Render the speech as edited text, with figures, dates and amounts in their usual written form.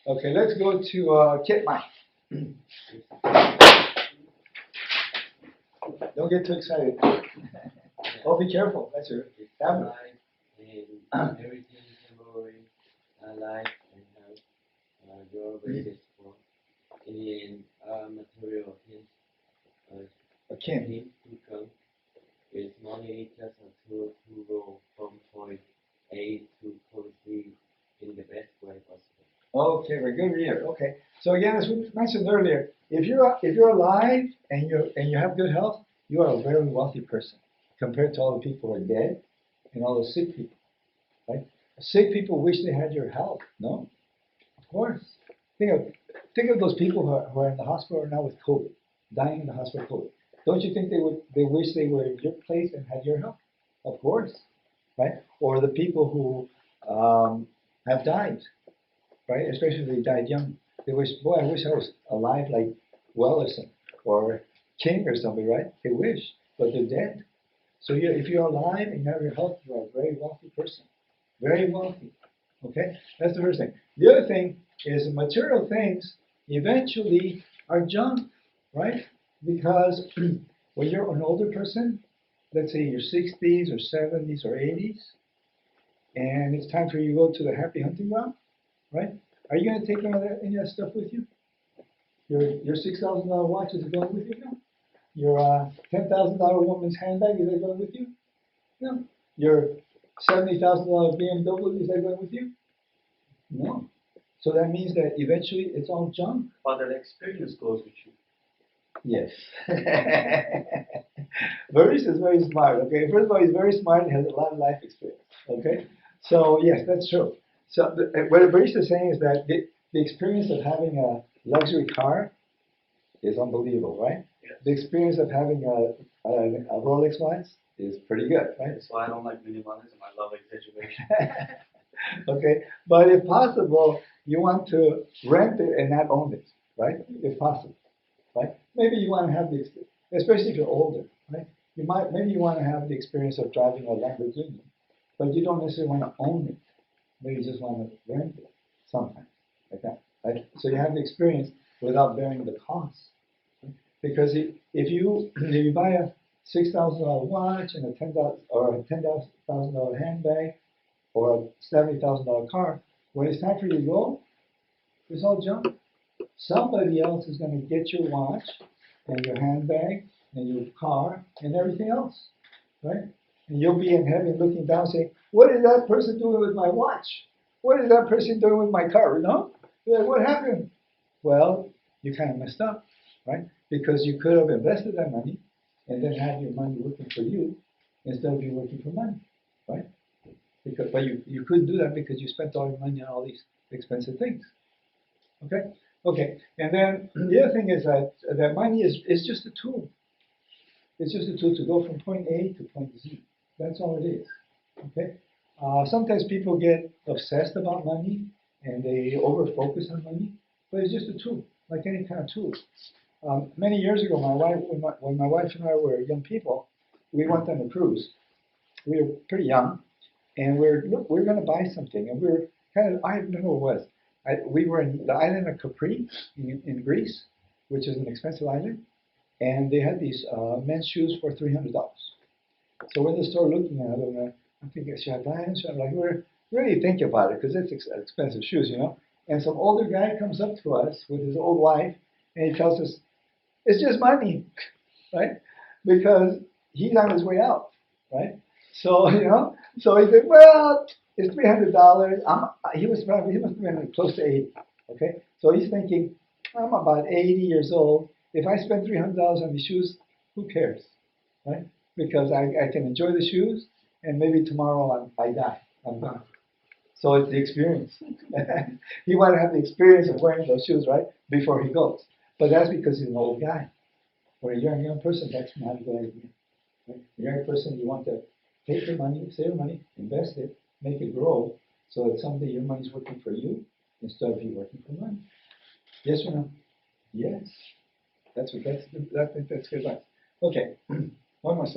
Okay, let's go to Kit Mike. Don't get too excited. Oh, be careful. That's your tablet. Life and everything temporary, life and health, your basis for in material things, Akin. him to come with money just a tool to go from point A to point B in the best way possible. Okay, very good reader. Okay, so again, as we mentioned earlier, if you're alive and you have good health, you are a very wealthy person compared to all the people who are dead and all the sick people. Right? Sick people wish they had your health. No, of course. Think of think of those people who are in the hospital now with COVID, dying in the hospital with COVID. Don't you think they wish they were in your place and had your health? Of course, right? Or the people who have died, right? Especially if they died young. They wish, boy, I wish I was alive like Wellison or King or somebody, right? They wish, but they're dead. So if you're alive and you have your health, you are a very wealthy person. Very wealthy. Okay? That's the first thing. The other thing is material things eventually are junk, right? Because when you're an older person, let's say your 60s or 70s or 80s, and it's time for you to go to the happy hunting ground, right? Are you going to take any of that stuff with you? Your $6,000 watch, is it going with you? No. Your $10,000 woman's handbag, is that going with you? No. Your $70,000 BMW, is that going with you? No. So that means that eventually it's all junk. But that experience goes with you. Yes. Maurice is very smart. Okay. First of all, he's very smart and has a lot of life experience. Okay. So yes, that's true. So what Maurice is saying is that the experience of having a luxury car is unbelievable, right? Yes. The experience of having a Rolex watch is pretty good, right? That's why I don't like minimalism. I love exaggeration. Okay, but if possible, you want to rent it and not own it, right? If possible, right? Maybe you want to have the, especially if you're older, right? Maybe you want to have the experience of driving a Lamborghini, but you don't necessarily want to own it. Maybe you just want to rent it sometimes, like that, right? So you have the experience without bearing the cost, right? Because if you buy a $6,000 watch and a $10,000 handbag or a $70,000 car, when it's time for you to go, it's all junk. Somebody else is going to get your watch and your handbag and your car and everything else, right? And you'll be in heaven looking down saying, what is that person doing with my watch? What is that person doing with my car? You know? You're like, what happened? Well, you kind of messed up, right? Because you could have invested that money and then had your money working for you instead of you working for money, right? But you couldn't do that because you spent all your money on all these expensive things. Okay? Okay. And then the other thing is that money is just a tool. It's just a tool to go from point A to point Z. That's all it is. Okay? Sometimes people get obsessed about money and they over focus on money, but it's just a tool, like any kind of tool. Many years ago, when my wife and I were young people, we went on a cruise. We were pretty young, and we're going to buy something, and we're kind of, I don't know what it was. We were in the island of Capri in Greece, which is an expensive island, and they had these men's shoes for $300. So we're in the store looking at them, and I'm thinking, should I buy them? Should I? Like, we're really thinking about it because it's expensive shoes, you know. And some older guy comes up to us with his old wife, and he tells us, it's just money, right? Because he's on his way out, right? So so he said, well, it's $300. He must have been close to 80. Okay, so he's thinking, I'm about 80 years old. If I spend $300 on these shoes, who cares, right? Because I can enjoy the shoes, and maybe tomorrow I die. I'm gone. So it's the experience. He wanted to have the experience of wearing those shoes, right, before he goes. But that's because he's an old guy. For a young person, that's not a good idea. Right? A young person, you want to take your money, save your money, invest it, make it grow, so that someday your money's working for you instead of you working for money. Yes or no? Yes. That's good advice. Okay, one more slide.